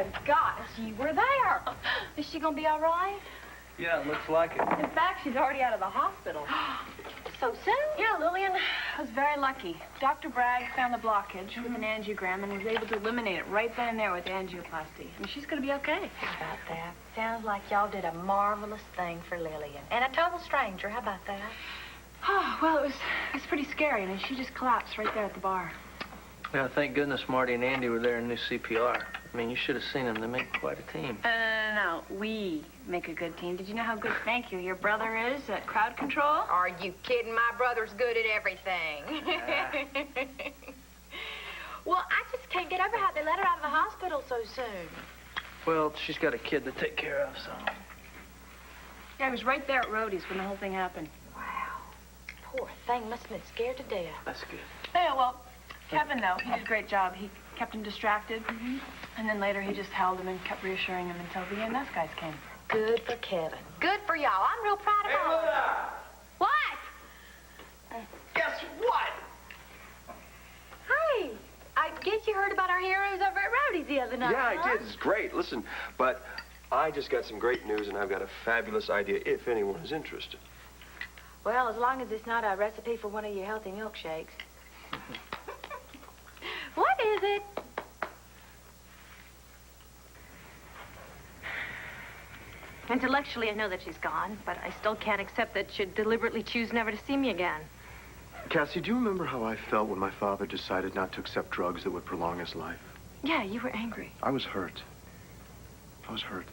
the gosh, you were there. Is she gonna be all right? Yeah, it looks like it. In fact, she's already out of the hospital. So soon? Yeah, Lillian, I was very lucky. Dr. Bragg found the blockage with an angiogram and was able to eliminate it right then and there with the angioplasty. I mean, she's gonna be okay. How about that? Sounds like y'all did a marvelous thing for Lillian. And a total stranger. How about that? Oh, well, it was pretty scary. I mean, she just collapsed right there at the bar. Yeah, thank goodness Marty and Andy were there in new CPR. I mean, you should have seen them. They make quite a team. No. We make a good team. Did you know how good, thank you, your brother is at crowd control? Are you kidding? My brother's good at everything. Well, I just can't get over how they let her out of the hospital so soon. Well, she's got a kid to take care of, so. Yeah, I was right there at Rhodey's when the whole thing happened. Wow. Poor thing must have been scared to death. That's good. Yeah, well, Kevin, though, he did a great job. He kept him distracted, and then later he just held him and kept reassuring him until the EMS guys came. Good for Kevin. Good for y'all. I'm real proud of all of you. What? Guess what? Hey, I guess you heard about our heroes over at Rowdy's the other night, Yeah, huh? I did. It's great. Listen, but I just got some great news, and I've got a fabulous idea if anyone is interested. Well, as long as it's not a recipe for one of your healthy milkshakes. What is it? Intellectually, I know that she's gone, but I still can't accept that she'd deliberately choose never to see me again. Cassie, do you remember how I felt when my father decided not to accept drugs that would prolong his life? Yeah, you were angry. I was hurt. I was hurt.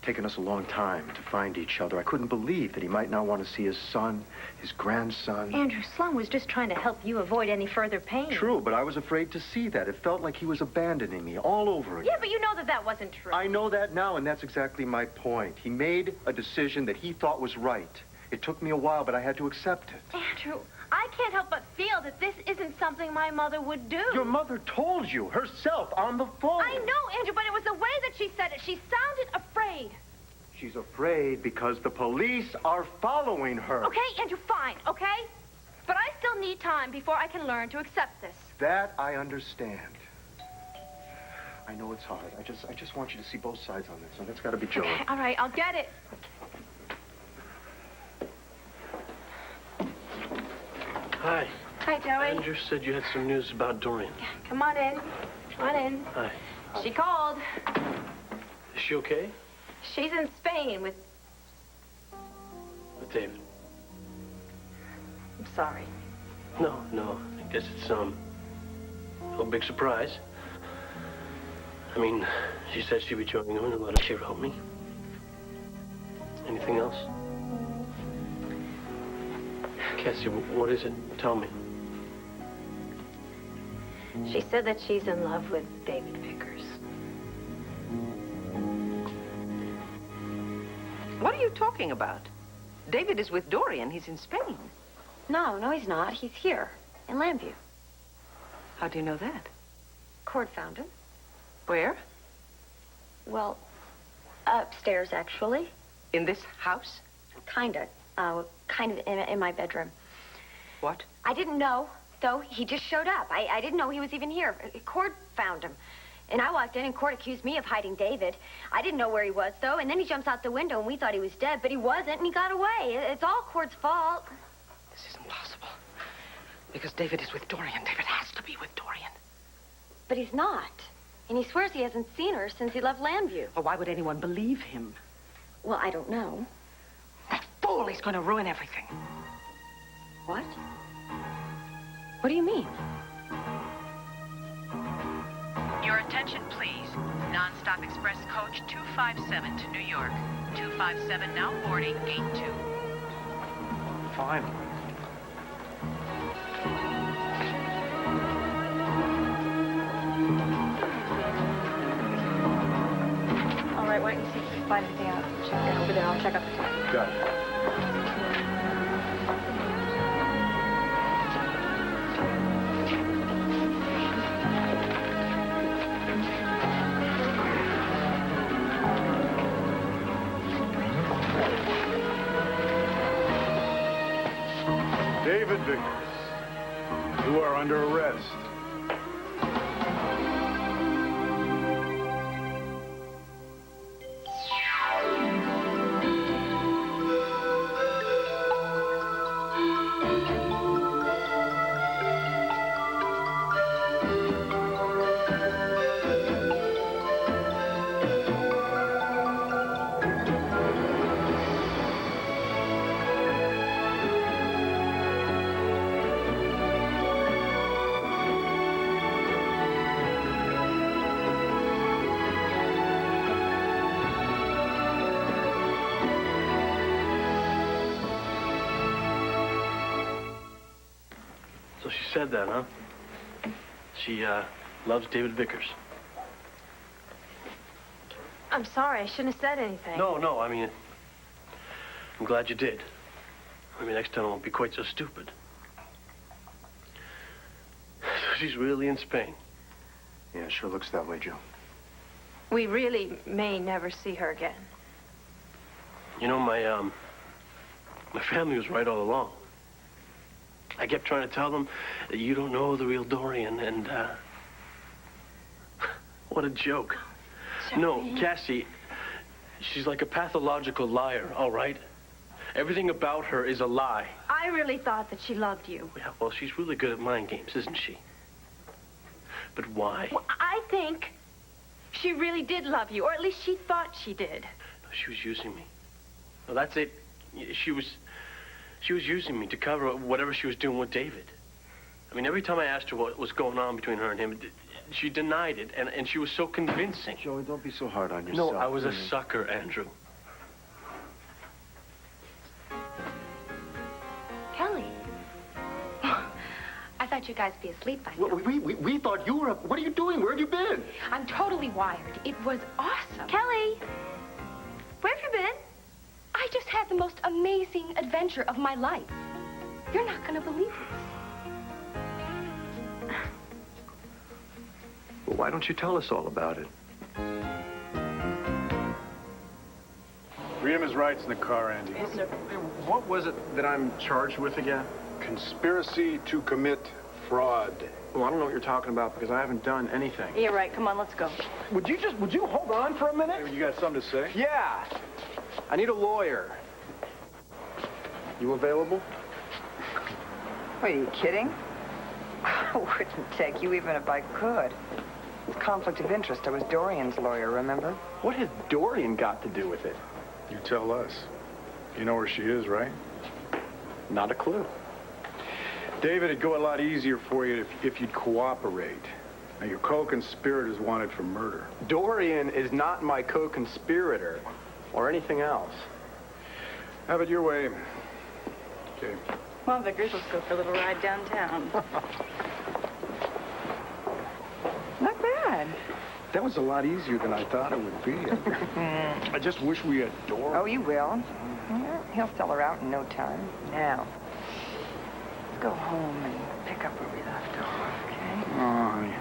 Taken us a long time to find each other. I couldn't believe that he might not want to see his son, his grandson. Andrew Slum was just trying to help you avoid any further pain. True, but I was afraid to see that. It felt like he was abandoning me all over again. Yeah, but you know that that wasn't true. I know that now, and that's exactly my point. He made a decision that he thought was right. It took me a while, but I had to accept it. Andrew, I can't help but feel that this isn't something my mother would do. Your mother told you herself on the phone. I know, Andrew, but it was the way that she said it. She sounded afraid. She's afraid because the police are following her. Okay, Andrew, fine, okay? But I still need time before I can learn to accept this. That I understand. I know it's hard. I just want you to see both sides on this, and that's got to be Joey. Okay, all right, I'll get it. Hi. Hi, Joey. Andrew said you had some news about Dorian. Come on in. Come on in. Hi. She called. Is she okay? She's in Spain with... With David? I'm sorry. No. I guess it's, no big surprise. I mean, she said she'd be joining him in a letter she wrote me. Anything else? Cassie, what is it? Tell me. She said that she's in love with David Vickers. What are you talking about? David is with Dorian. He's in Spain. No, he's not. He's here, in Lambview. How do you know that? Cord found him. Where? Well, upstairs, actually. In this house? Kinda. Kind of in my bedroom. What? I didn't know, though. He just showed up. I didn't know he was even here. Cord found him. And I walked in, and Cord accused me of hiding David. I didn't know where he was, though, and then he jumps out the window, and we thought he was dead, but he wasn't, and he got away. It's all Cord's fault. This isn't possible. Because David is with Dorian. David has to be with Dorian. But he's not. And he swears he hasn't seen her since he left Lambview. Well, why would anyone believe him? Well, I don't know. That fool is going to ruin everything. What? What do you mean? Your attention, please. Non-stop express coach 257 to New York. 257 now boarding gate 2. Fine. All right, why don't you see if you can find anything out? Check it over there. I'll check out the time. Got it. David Vickers, you are under arrest. said that, huh? She, loves David Vickers. I'm sorry. I shouldn't have said anything. No, I mean, I'm glad you did. I mean, next time I won't be quite so stupid. She's really in Spain. Yeah, it sure looks that way, Joe. We really may never see her again. You know, my family was right all along. I kept trying to tell them that you don't know the real Dorian, and, what a joke. No, Cassie, she's like a pathological liar, all right? Everything about her is a lie. I really thought that she loved you. Yeah, well, she's really good at mind games, isn't she? But why? Well, I think she really did love you, or at least she thought she did. No, she was using me. Well, that's it. She was using me to cover whatever she was doing with David. I mean, every time I asked her what was going on between her and him, she denied it, and she was so convincing. Joey, don't be so hard on yourself. No, I was a really. sucker, Andrew. Kelly. I thought you guys would be asleep by now. Well, we thought you were up. What are you doing? Where have you been? I'm totally wired. It was awesome. Kelly, where have you been? I just had the most amazing adventure of my life. You're not going to believe this. Well, why don't you tell us all about it? Read him his rights in the car, Andy. Yes, sir. What was it that I'm charged with again? Conspiracy to commit fraud. Well, I don't know what you're talking about because I haven't done anything. You're right. Come on, let's go. Would you hold on for a minute? You got something to say? Yeah. I need a lawyer. You available? Are you kidding? I wouldn't take you even if I could. It's conflict of interest. I was Dorian's lawyer, remember? What has Dorian got to do with it? You tell us. You know where she is, right? Not a clue. David, it'd go a lot easier for you if you'd cooperate. Now, your co-conspirator is wanted for murder. Dorian is not my co-conspirator or anything else. Have it your way. Okay. Come on, Vickers. Let's go for a little ride downtown. Not bad. That was a lot easier than I thought it would be. I just wish we had Dorian. Oh, you will. Yeah, he'll sell her out in no time. Now, let's go home and pick up where we left off, okay? Oh, honey.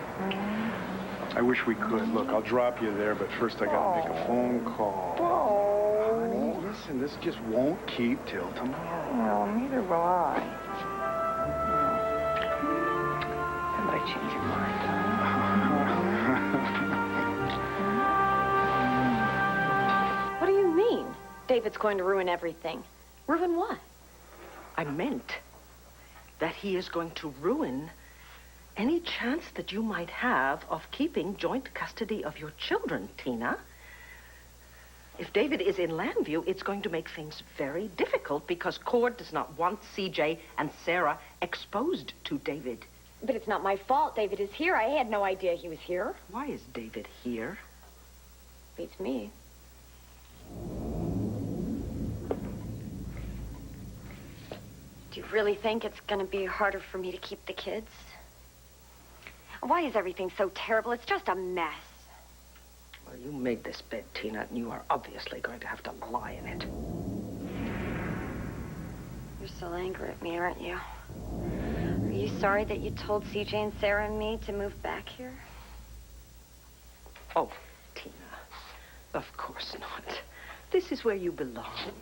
I wish we could. Look, I'll drop you there, but first I gotta make a phone call. Oh. Honey, listen, this just won't keep till tomorrow. Well, neither will I. Somebody change your mind, huh? What do you mean? David's going to ruin everything. Ruin what? I meant that he is going to ruin any chance that you might have of keeping joint custody of your children, Tina. If David is in Landview, it's going to make things very difficult because Cord does not want CJ and Sarah exposed to David. But it's not my fault. David is here. I had no idea he was here. Why is David here? Beats me. Do you really think it's going to be harder for me to keep the kids? Why is everything so terrible? It's just a mess. Well, you made this bed, Tina, and you are obviously going to have to lie in it. You're still angry at me, aren't you? Are you sorry that you told CJ and Sarah and me to move back here? Oh, Tina, of course not. This is where you belong.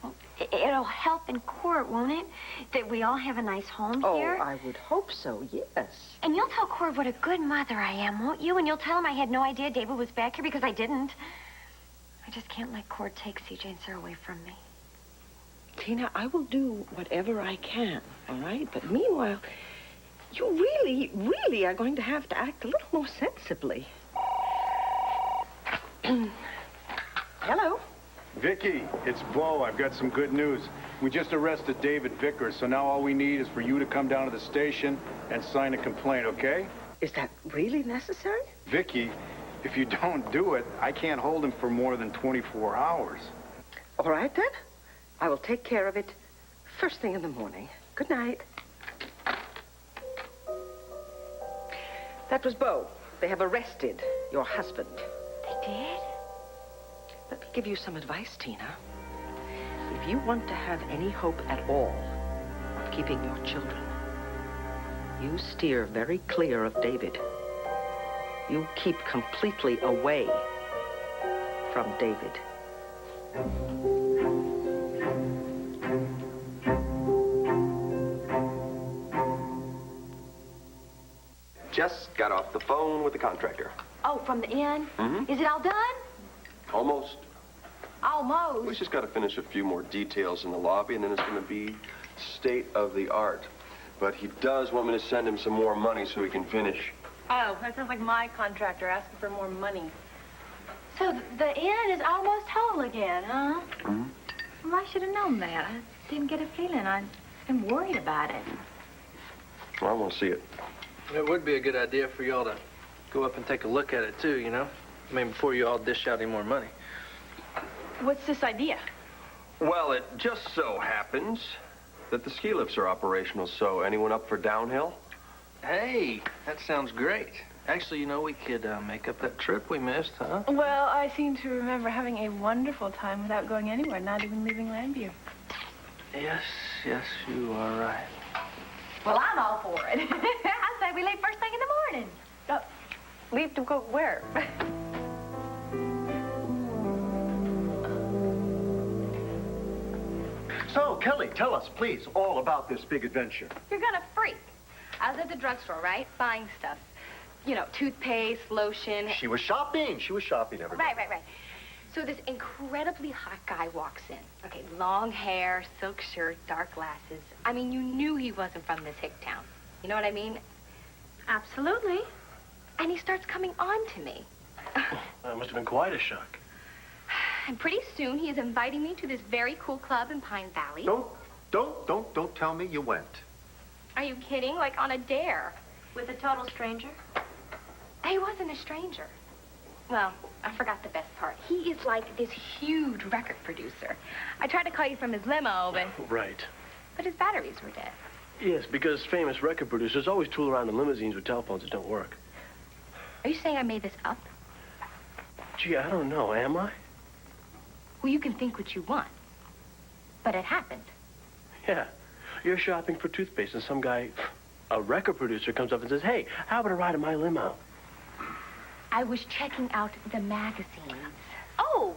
Well, it'll help in court, won't it? That we all have a nice home here. Oh, I would hope so, yes. And you'll tell Cord what a good mother I am, won't you? And you'll tell him I had no idea David was back here because I didn't. I just can't let Cord take CJ and Sarah away from me. Tina, I will do whatever I can, all right? But meanwhile, you really, really are going to have to act a little more sensibly. Hello? Vicky, it's Bo. I've got some good news. We just arrested David Vickers, so now all we need is for you to come down to the station and sign a complaint, okay? Is that really necessary? Vicky, if you don't do it, I can't hold him for more than 24 hours. All right, then. I will take care of it first thing in the morning. Good night. That was Bo. They have arrested your husband. They did? Let me give you some advice, Tina. If you want to have any hope at all of keeping your children, you steer very clear of David. You keep completely away from David. Just got off the phone with the contractor. Oh, from the inn? Mm-hmm. Is it all done? Almost. Almost. We just got to finish a few more details in the lobby, and then it's going to be state of the art. But he does want me to send him some more money so he can finish. Oh, that sounds like my contractor asking for more money. So the inn is almost whole again, huh? Mm-hmm. Well, I should have known that. I didn't get a feeling. I've been worried about it. Well, I want to see it. It would be a good idea for y'all to go up and take a look at it, too, you know? I mean, before you all dish out any more money. What's this idea? Well, it just so happens that the ski lifts are operational, so anyone up for downhill? Hey, that sounds great. Actually, you know, we could make up that trip we missed, huh? Well, I seem to remember having a wonderful time without going anywhere, not even leaving Landview. Yes, you are right. Well, I'm all for it. I say we leave first thing in the morning. Leave to go where? So, Kelly, tell us, please, all about this big adventure. You're gonna freak. I was at the drugstore, right? Buying stuff. You know, toothpaste, lotion. She was shopping, everybody. Right. So this incredibly hot guy walks in. Okay, long hair, silk shirt, dark glasses. I mean, you knew he wasn't from this hick town. You know what I mean? Absolutely. And he starts coming on to me. That must have been quite a shock. And pretty soon he is inviting me to this very cool club in Pine Valley. Don't tell me you went. Are you kidding? Like on a dare. With a total stranger? He wasn't a stranger. Well, I forgot the best part. He is like this huge record producer. I tried to call you from his limo, Right. but his batteries were dead. Yes, because famous record producers always tool around in limousines with telephones that don't work. Are you saying I made this up? Gee, I don't know, am I? Well, you can think what you want. But it happened. Yeah. You're shopping for toothpaste and some guy, a record producer, comes up and says, hey, how about a ride in my limo? I was checking out the magazines. Oh,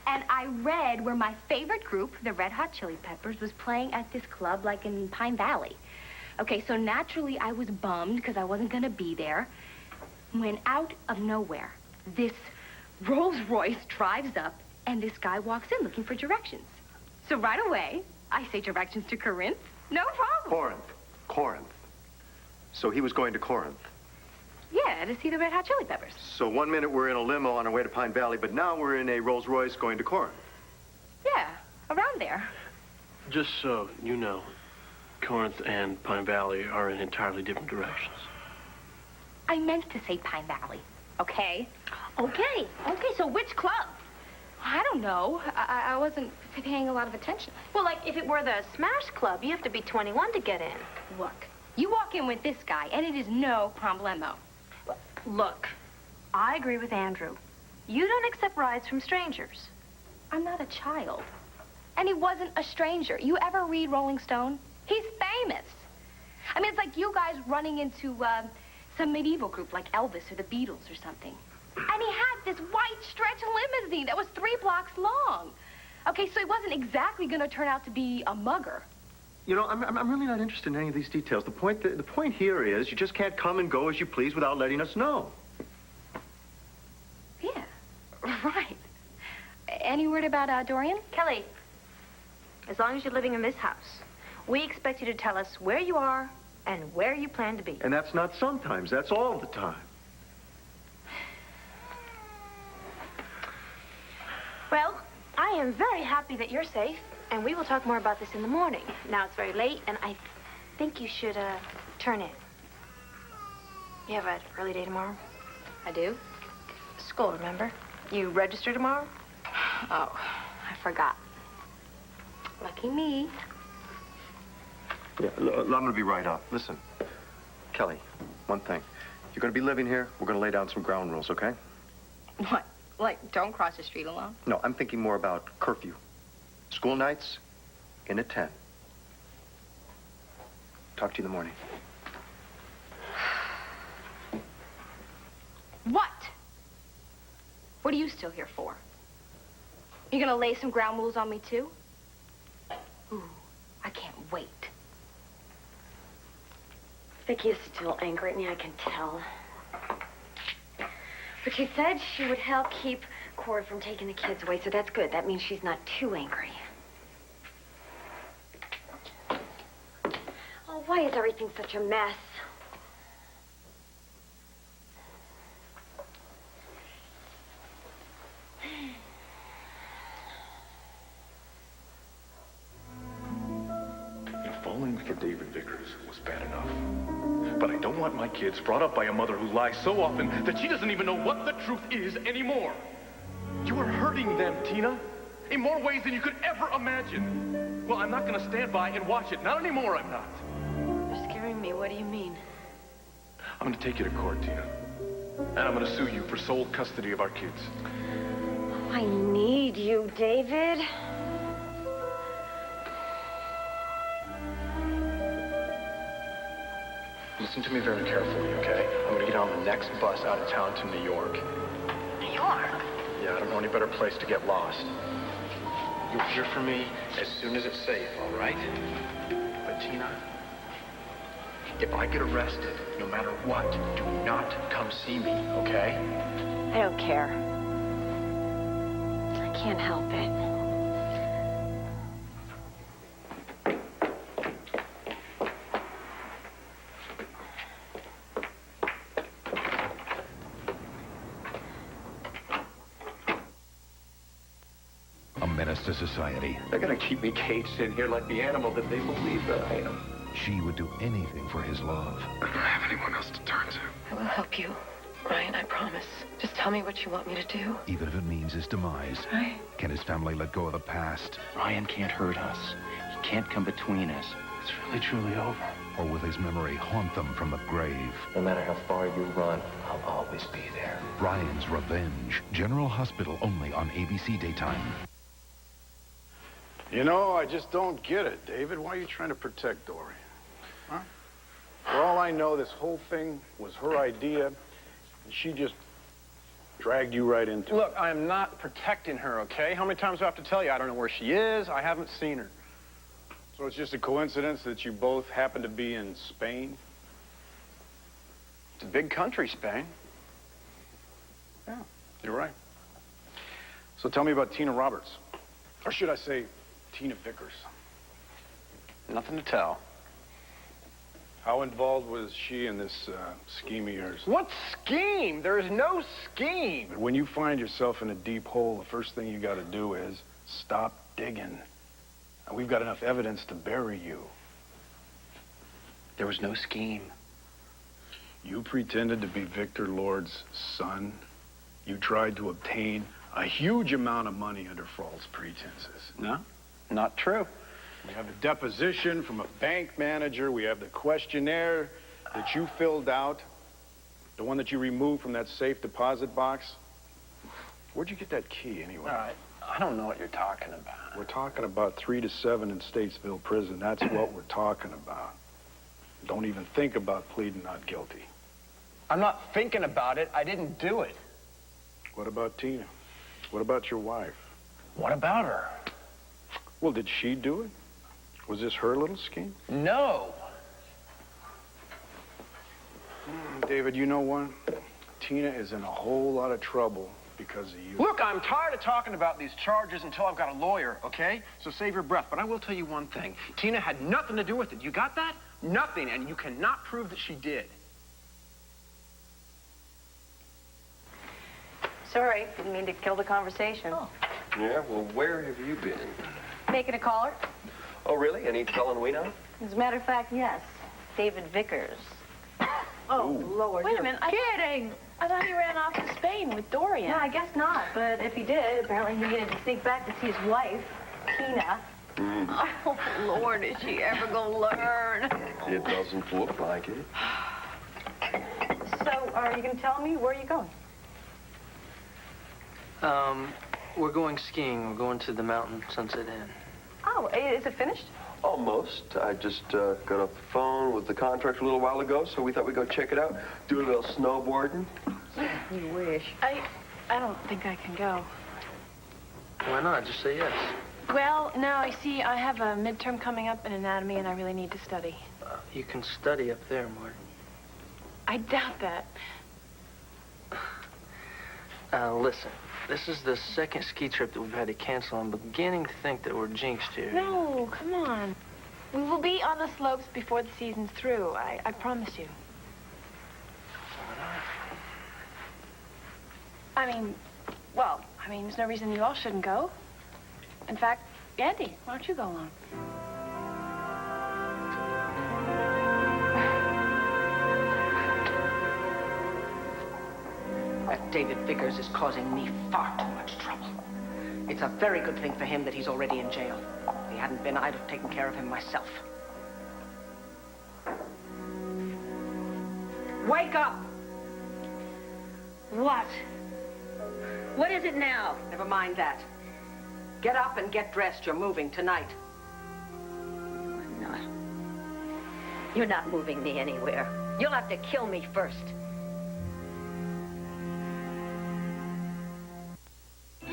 and I read where my favorite group, the Red Hot Chili Peppers, was playing at this club, like in Pine Valley. Okay, so naturally I was bummed because I wasn't going to be there. When out of nowhere, this Rolls Royce drives up and this guy walks in looking for directions. So right away, I say directions to Corinth. No problem. Corinth. So he was going to Corinth. Yeah, to see the Red Hot Chili Peppers. So 1 minute we're in a limo on our way to Pine Valley, but now we're in a Rolls Royce going to Corinth. Yeah, around there. Just so you know, Corinth and Pine Valley are in entirely different directions. I meant to say Pine Valley, okay? Okay, so which club? I don't know. I wasn't paying a lot of attention. Well, like, if it were the Smash Club, you have to be 21 to get in. Look, you walk in with this guy, and it is no problemo. Look, I agree with Andrew. You don't accept rides from strangers. I'm not a child. And he wasn't a stranger. You ever read Rolling Stone? He's famous. I mean, it's like you guys running into some medieval group like Elvis or the Beatles or something. And he had this white stretch limousine that was 3 blocks long. Okay, so he wasn't exactly going to turn out to be a mugger. You know, I'm really not interested in any of these details. The point here is you just can't come and go as you please without letting us know. Yeah, right. Any word about Dorian? Kelly, as long as you're living in this house, we expect you to tell us where you are and where you plan to be. And that's not sometimes, that's all the time. Well, I am very happy that you're safe, and we will talk more about this in the morning. Now it's very late, and I think you should, turn in. You have an early day tomorrow? I do. School, remember? You register tomorrow? Oh, I forgot. Lucky me. Yeah, I'm going to be right up. Listen, Kelly, one thing. you're going to be living here, we're going to lay down some ground rules, okay? What? Like, don't cross the street alone? No, I'm thinking more about curfew. School nights, in at 10. Talk to you in the morning. What? What are you still here for? You gonna lay some ground rules on me, too? Ooh, I can't wait. Vicky is still angry at me, I can tell. But she said she would help keep Cord from taking the kids away, so that's good. That means she's not too angry. Oh, why is everything such a mess? Falling for David Vickers was bad enough. But I don't want my kids brought up by a mother who lies so often that she doesn't even know what the truth is anymore. You are hurting them, Tina, in more ways than you could ever imagine. Well, I'm not going to stand by and watch it. Not anymore, I'm not. You're scaring me. What do you mean? I'm going to take you to court, Tina. And I'm going to sue you for sole custody of our kids. Oh, I need you, David. Listen to me very carefully, okay? I'm going to get on the next bus out of town to New York. New York? Yeah, I don't know any better place to get lost. You'll hear from me as soon as it's safe, all right? But, Tina, if I get arrested, no matter what, do not come see me, okay? I don't care. I can't help it. A menace to society. They're going to keep me caged in here like the animal that they believe that I am. She would do anything for his love. I don't have anyone else to turn to. I will help you, Ryan, I promise. Just tell me what you want me to do. Even if it means his demise. Right. Can his family let go of the past? Ryan can't hurt us. He can't come between us. It's really, truly over. Or will his memory haunt them from the grave? No matter how far you run, I'll always be there. Ryan's Revenge. General Hospital only on ABC Daytime. You know, I just don't get it, David. Why are you trying to protect Dorian? Huh? For all I know, this whole thing was her idea, and she just dragged you right into it. Look, I am not protecting her, okay? How many times do I have to tell you? I don't know where she is. I haven't seen her. So it's just a coincidence that you both happen to be in Spain? It's a big country, Spain. Yeah, you're right. So tell me about Tina Roberts. Or should I say, Tina Vickers. Nothing to tell. How involved was she in this scheme of yours? What scheme? There is no scheme. But when you find yourself in a deep hole, the first thing you got to do is stop digging. And we've got enough evidence to bury you. There was no scheme. You pretended to be Victor Lord's son. You tried to obtain a huge amount of money under false pretenses. No, not true. We have a deposition from a bank manager. We have the questionnaire that you filled out, the one that you removed from that safe deposit box. Where'd you get that key, anyway? All right. I don't know what you're talking about. We're talking about 3 to 7 in Statesville Prison. That's what we're talking about. Don't even think about pleading not guilty. I'm not thinking about it. I didn't do it. What about Tina? What about your wife? What about her? Well, did she do it? Was this her little scheme? No. David, you know what? Tina is in a whole lot of trouble because of you. Look, I'm tired of talking about these charges until I've got a lawyer, okay? So save your breath. But I will tell you one thing. Tina had nothing to do with it. You got that? Nothing. And you cannot prove that she did. Sorry, didn't mean to kill the conversation. Oh. Yeah, well, where have you been? Making a caller? Oh, really? Any felon we know? As a matter of fact, yes. David Vickers. Oh, Lord. Wait a you're minute. Kidding. I thought he ran off to Spain with Dorian. No, I guess not. But if he did, apparently he needed to sneak back to see his wife, Tina. Oh, Lord, is she ever gonna learn? It doesn't look like it. So, Are you going to tell me where are you going? We're going skiing. We're going to the mountain Sunset Inn. Oh, is it finished? Almost. I just got off the phone with the contractor a little while ago, so we thought we'd go check it out, do a little snowboarding. You wish. I don't think I can go. Why not? Just say yes. Well, no, I see, I have a midterm coming up in anatomy, and I really need to study. You can study up there, Marty. I doubt that. Listen. This is the second ski trip that we've had to cancel. I'm beginning to think that we're jinxed here. No, come on. We will be on the slopes before the season's through. I promise you. I mean, there's no reason you all shouldn't go. In fact, Andy, why don't you go along? That David Vickers is causing me far too much trouble. It's a very good thing for him that he's already in jail. If he hadn't been, I'd have taken care of him myself. Wake up! What? What is it now? Never mind that. Get up and get dressed. You're moving tonight. I'm not. You're not moving me anywhere. You'll have to kill me first.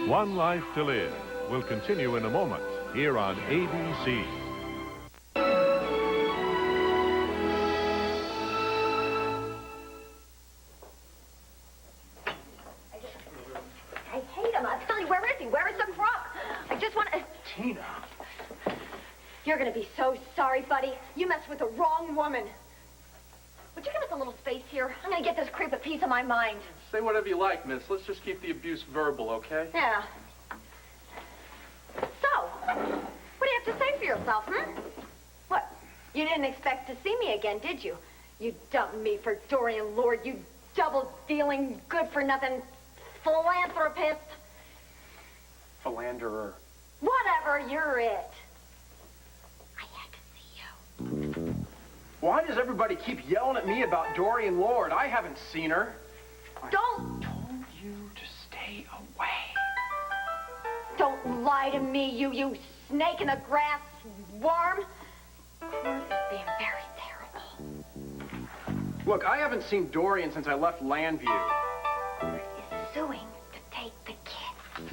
One Life to Live will continue in a moment here on ABC. I hate him. I'll tell you, where is he? Where is the crook? I just want to... Tina. You're going to be so sorry, buddy. You messed with the wrong woman. Would you give us a little space here? I'm going to get this creep a piece of my mind. Say whatever you like, miss. Let's just keep the abuse verbal, okay? Yeah. So, what do you have to say for yourself, What? You didn't expect to see me again, did you? You dumped me for Dorian Lord, you double-dealing, good-for-nothing philanthropist. Philanderer. Whatever, you're it. I had to see you. Why does everybody keep yelling at me about Dorian Lord? I haven't seen her. Don't... told you to stay away. Don't lie to me, you snake in the grass worm. Court is being very terrible. Look, I haven't seen Dorian since I left Landview. Court is suing to take the kids.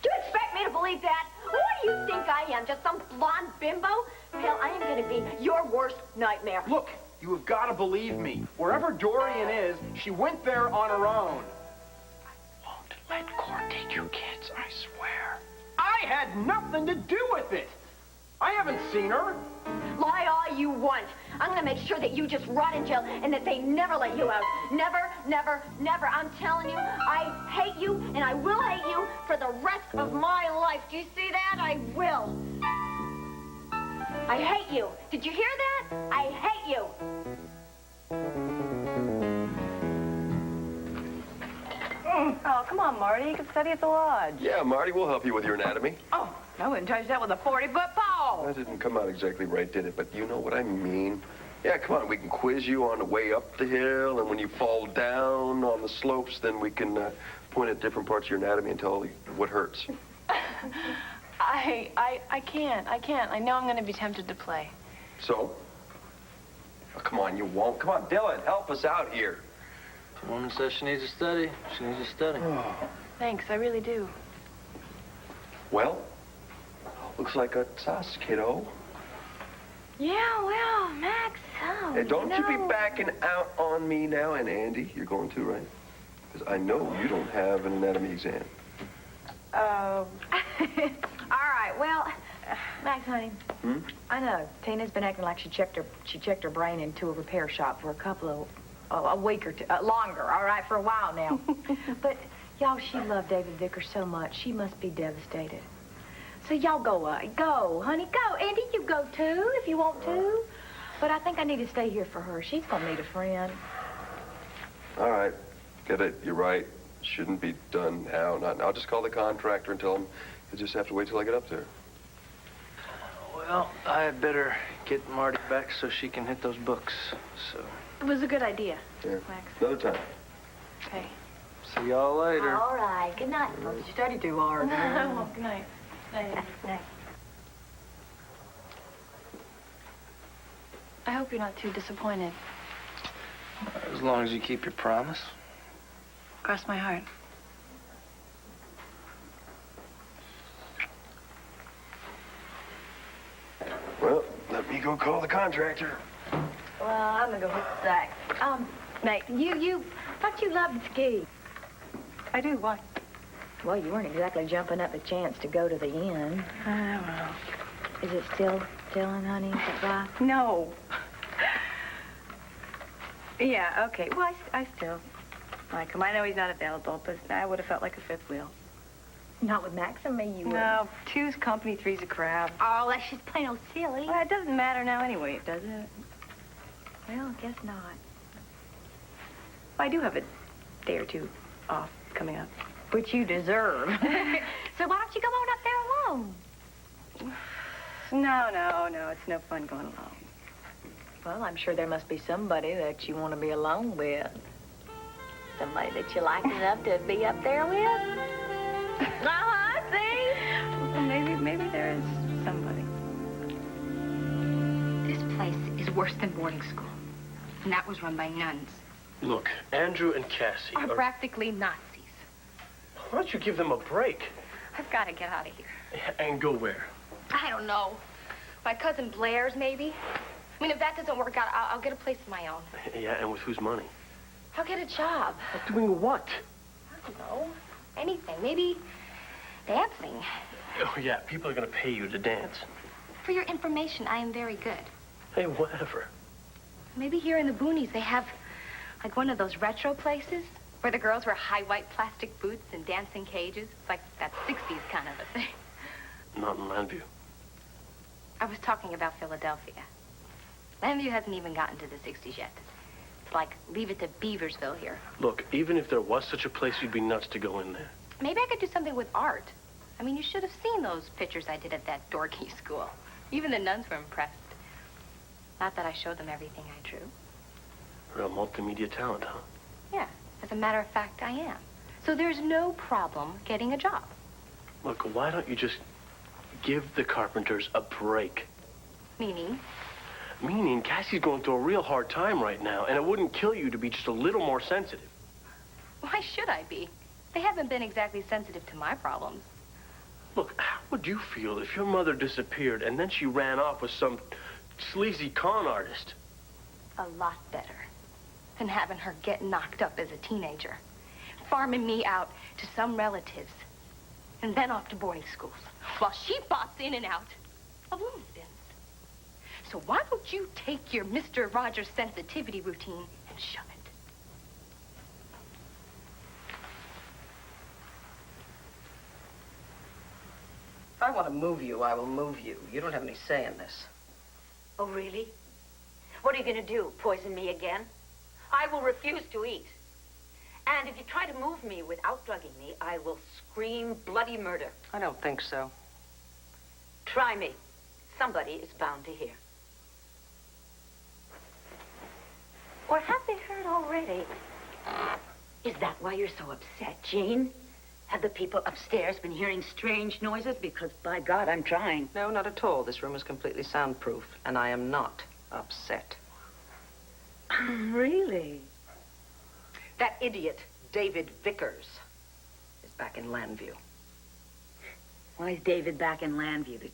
Do you expect me to believe that? What do you think I am, just some blonde bimbo? Hell, I am going to be your worst nightmare. Look, you have got to believe me. Wherever Dorian is, she went there on her own. I won't let Court take your kids, I swear. I had nothing to do with it. I haven't seen her. Lie all you want. I'm going to make sure that you just rot in jail and that they never let you out. Never, never, never. I'm telling you, I hate you and I will hate you for the rest of my life. Do you see that? I will. I hate you. Did you hear that? I hate you. Oh, come on, Marty. You can study at the lodge. Yeah, Marty, we'll help you with your anatomy. Oh, I wouldn't touch that with a 40-foot pole. That didn't come out exactly right, did it? But you know what I mean. Yeah, come on, we can quiz you on the way up the hill, and when you fall down on the slopes, then we can point at different parts of your anatomy and tell you what hurts. I can't. I know I'm going to be tempted to play. So? Oh, come on, you won't. Come on, Dylan, help us out here. If a woman says she needs to study, she needs to study. Thanks, I really do. Well, looks like it's us, kiddo. Yeah, well, Max, Hey, don't you be backing out on me now. And Andy, you're going to, right? Because I know you don't have an anatomy exam. All right, well, Max, honey. I know. Tina's been acting like she checked her brain into a repair shop for a week or two, longer, all right, for a while now. But, y'all, she loved David Vickers so much, she must be devastated. So y'all go, honey, go. Andy, you go too, if you want to. But I think I need to stay here for her. She's gonna need a friend. All right. Get it. You're right. Shouldn't be done now. Not now. I'll just call the contractor and tell him he'll just have to wait till I get up there. Well, I had better get Marty back so she can hit those books, so... It was a good idea, Yeah. Max. Another time. Okay. See y'all later. All right. Good night. Don't you study too hard. Well, good night. Night. I hope you're not too disappointed. As long as you keep your promise. Cross my heart. Well, let me go call the contractor. Well, I'm gonna go hit the sack. Nate, thought you loved to ski. I do. Why? Well, you weren't exactly jumping up a chance to go to the inn. Well. Is it still Dylan, honey? Is that right? No. Yeah, okay. Well, I still like him. I know he's not available, but I would have felt like a fifth wheel. Not with Max and me, you would. No, two's company, three's a crowd. Oh, that's just plain old silly. Well, it doesn't matter now anyway, does it? Well, I guess not. Well, I do have a day or two off coming up. Which you deserve. So why don't you go on up there alone? No, it's no fun going alone. Well, I'm sure there must be somebody that you want to be alone with. Somebody that you like enough to be up there with? See? Well, maybe there is somebody. This place is worse than boarding school. And that was run by nuns. Look, Andrew and Cassie Are practically Nazis. Why don't you give them a break? I've got to get out of here. And go where? I don't know. My cousin Blair's, maybe. I mean, if that doesn't work out, I'll get a place of my own. Yeah, and with whose money? I'll get a job. Doing what? I don't know. Anything. Maybe dancing. Oh, yeah, people are going to pay you to dance. For your information, I am very good. Hey, whatever. Maybe here in the boonies they have, like, one of those retro places where the girls wear high white plastic boots and dance in cages. It's like that 60s kind of a thing. Not in Landview. I was talking about Philadelphia. Landview hasn't even gotten to the 60s yet. It's like, leave it to Beaversville here. Look, even if there was such a place, you'd be nuts to go in there. Maybe I could do something with art. I mean, you should have seen those pictures I did at that dorky school. Even the nuns were impressed. Not that I showed them everything I drew. Real multimedia talent, huh? Yeah, as a matter of fact, I am. So there's no problem getting a job. Look, why don't you just give the Carpenters a break? Meaning? Meaning, Cassie's going through a real hard time right now, and it wouldn't kill you to be just a little more sensitive. Why should I be? They haven't been exactly sensitive to my problems. Look, how would you feel if your mother disappeared and then she ran off with some sleazy con artist? A lot better than having her get knocked up as a teenager, farming me out to some relatives, and then off to boarding schools, while she bops in and out of loony bins. So why don't you take your Mr. Rogers sensitivity routine and shove it? If I want to move you, I will move you. You don't have any say in this. Oh, really? What are you going to do? Poison me again? I will refuse to eat. And if you try to move me without drugging me, I will scream bloody murder. I don't think so. Try me. Somebody is bound to hear. Or have they heard already? Is that why you're so upset, Jean? Have the people upstairs been hearing strange noises? Because, by God, I'm trying. No, not at all. This room is completely soundproof, and I am not upset. Really? That idiot, David Vickers, is back in Landview. Why is David back in Landview?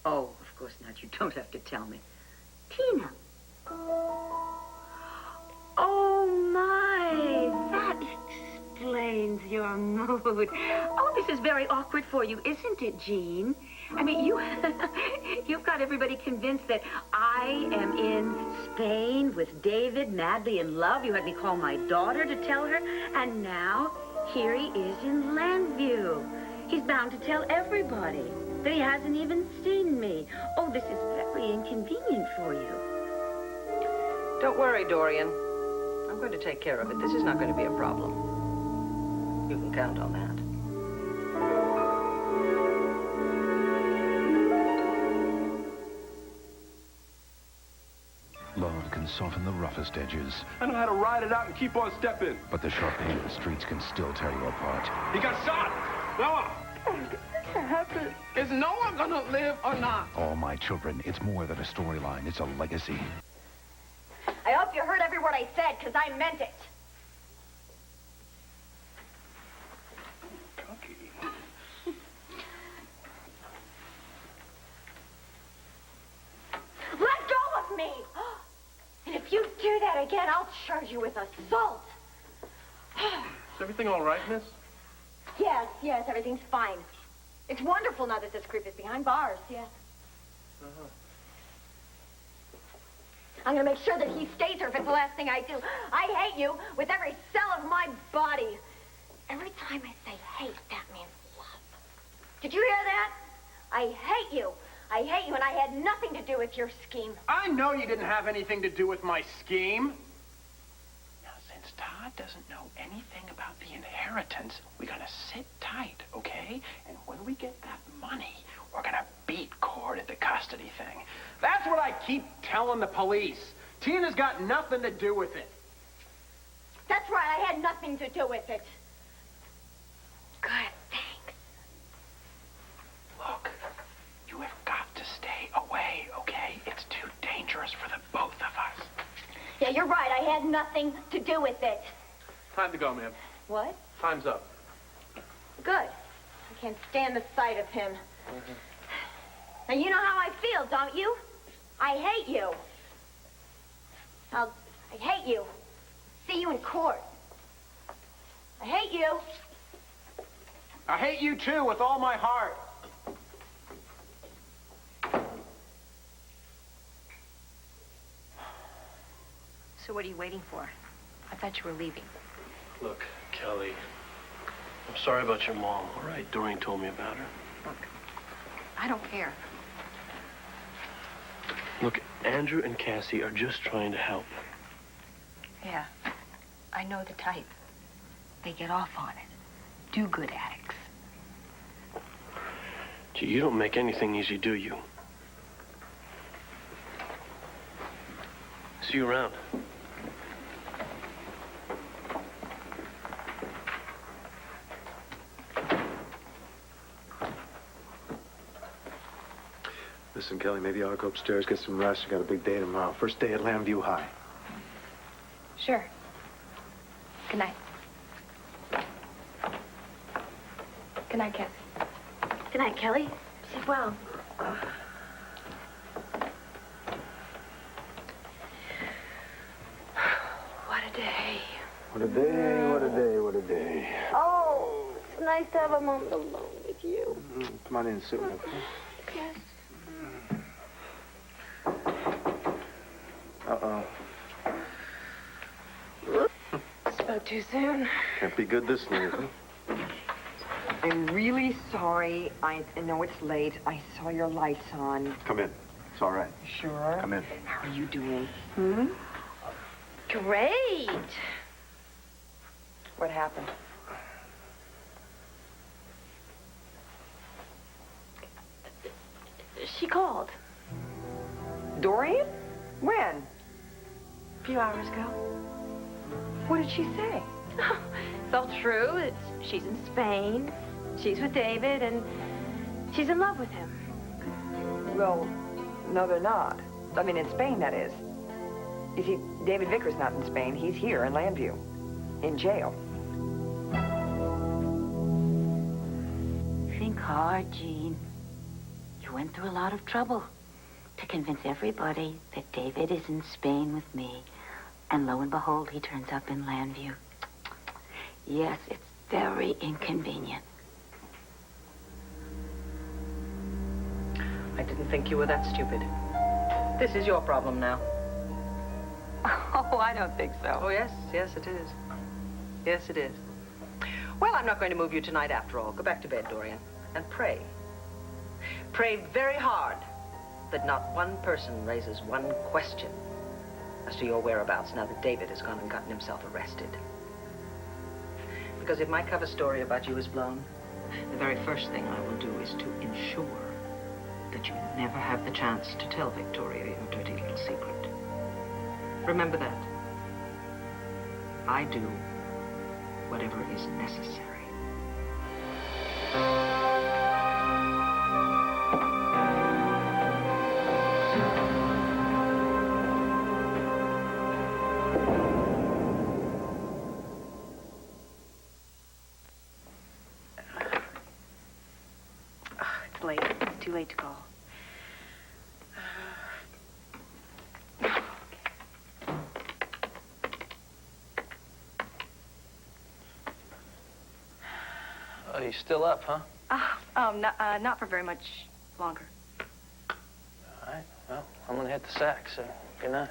Oh, of course not. You don't have to tell me. Tina. Oh, my. That explains your mood. Oh, this is very awkward for you, isn't it, Jean? I mean, you've got everybody convinced that I am in Spain with David, madly in love. You had me call my daughter to tell her. And now, here he is in Landview. He's bound to tell everybody that he hasn't even seen me. Oh, this is very inconvenient for you. Don't worry, Dorian. I'm going to take care of it. This is not going to be a problem. You can count on that. Love can soften the roughest edges. I know how to ride it out and keep on stepping. But the sharp pain of the streets can still tear you apart. He got shot! Noah! Is Noah gonna live or not? All My Children, it's more than a storyline, it's a legacy. I hope you heard every word I said, because I meant it. Let go of me! And if you do that again, I'll charge you with assault. Is everything all right, miss? Yes, everything's fine. It's wonderful now that this creep is behind bars, yes. Uh-huh. I'm gonna make sure that he stays here if it's the last thing I do. I hate you with every cell of my body. Every time I say hate, that means love. Did you hear that? I hate you. I hate you, and I had nothing to do with your scheme. I know you didn't have anything to do with my scheme. Now, since Todd doesn't know anything about the inheritance, we're gonna sit tight, okay? And when we get that money, we're gonna beat Cord at the custody thing. That's what I keep telling the police. Tina's got nothing to do with it. That's right, I had nothing to do with it. Good, thanks. Look, you have got to stay away, okay? It's too dangerous for the both of us. Yeah, you're right, I had nothing to do with it. Time to go, ma'am. What? Time's up. Good. I can't stand the sight of him. Now, you know how I feel, don't you? I hate you. I hate you. See you in court. I hate you. I hate you too with all my heart. So what are you waiting for? I thought you were leaving. Look, Kelly, I'm sorry about your mom, all right? Doreen told me about her. Look, I don't care. Look, Andrew and Cassie are just trying to help. Yeah, I know the type. They get off on it. Do-good addicts. Gee, you don't make anything easy, do you? See you around. Listen, Kelly, maybe I'll go upstairs, get some rest. I got a big day tomorrow. First day at Lambview High. Sure. Good night. Good night, Cassie. Good night, Kelly. Sleep well. What a day. What a day, what a day, what a day. Oh, it's nice to have a moment alone with you. Come on in, sit with me. Yes. Uh-oh. Spoke too soon. Can't be good this late, huh? I'm really sorry. I know it's late. I saw your lights on. Come in. It's all right. Sure? Come in. How are you doing? Great. What happened? She called. Dorian? When? A few hours ago. What did she say? It's all true. She's in Spain. She's with David, and she's in love with him. Well, no, they're not. I mean, in Spain, that is. You see, David Vickers not in Spain. He's here in Lambview, in jail. Think hard, Jean. You went through a lot of trouble to convince everybody that David is in Spain with me. And lo and behold, he turns up in Lambview. Yes, it's very inconvenient. I didn't think you were that stupid. This is your problem now. Oh, I don't think so. Oh, yes, yes, it is. Yes, it is. Well, I'm not going to move you tonight after all. Go back to bed, Dorian, and pray. Pray very hard that not one person raises one question as to your whereabouts now that David has gone and gotten himself arrested. Because if my cover story about you is blown, the very first thing I will do is to ensure that you never have the chance to tell Victoria your dirty little secret. Remember that. I do whatever is necessary. It's late. It's too late to call. Oh, you still up, huh? Not for very much longer. All right. Well, I'm gonna hit the sack, so good night.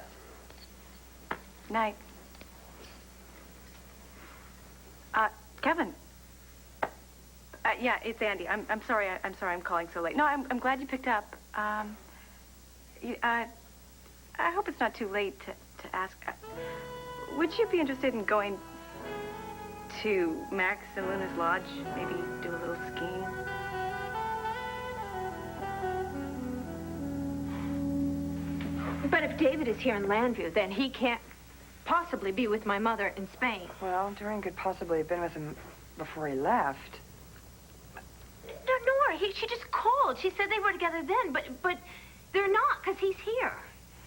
Night. Kevin. Yeah, it's Andy. I'm sorry. I'm sorry. I'm calling so late. No, I'm glad you picked up. I hope it's not too late to ask. Would you be interested in going to Max and Luna's lodge? Maybe do a little skiing. But if David is here in Landview, then he can't possibly be with my mother in Spain. Well, Doreen could possibly have been with him before he left. No, Nora, she just called. She said they were together then, but they're not, because he's here.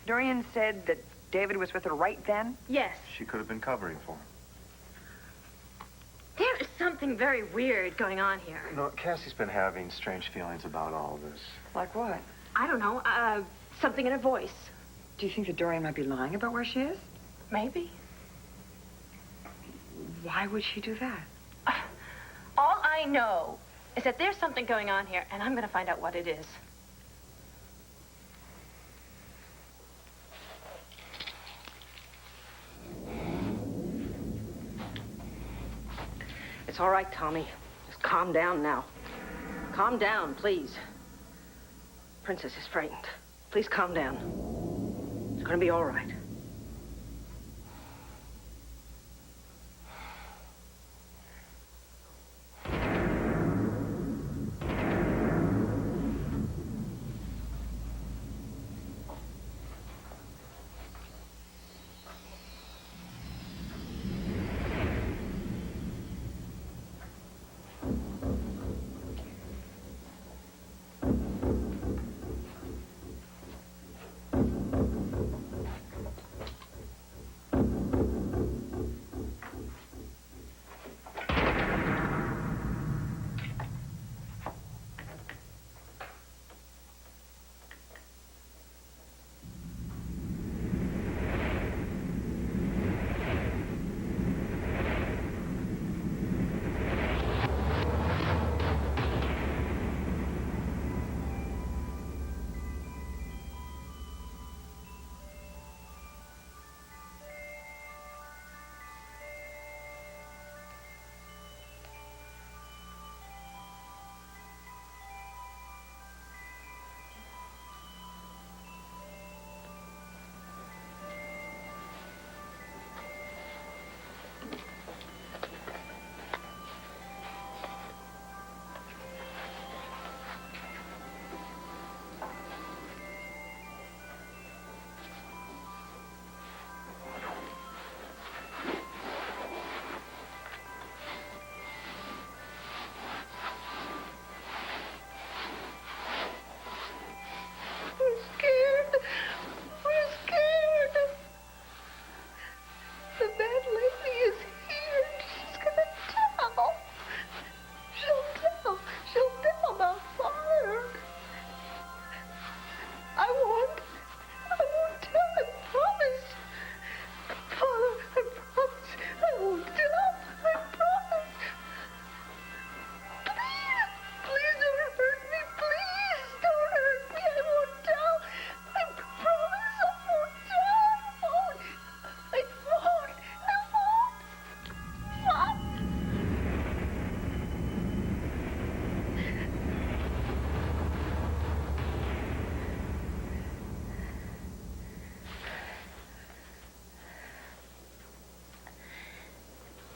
Doreen said that David was with her right then? Yes. She could have been covering for him. There is something very weird going on here. No, Cassie's been having strange feelings about all this. Like what? I don't know, something in her voice. Do you think that Doreen might be lying about where she is? Maybe. Why would she do that? All I know is that there's something going on here, and I'm going to find out what it is. It's all right, Tommy. Just calm down now. Calm down, please. Princess is frightened. Please calm down. It's going to be all right.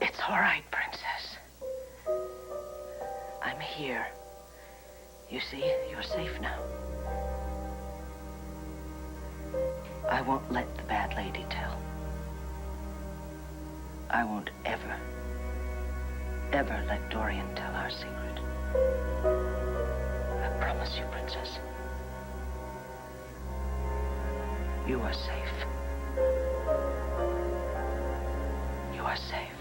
It's all right, Princess. I'm here. You see, you're safe now. I won't let the bad lady tell. I won't ever let Dorian tell our secret. I promise you, Princess. You are safe. You are safe.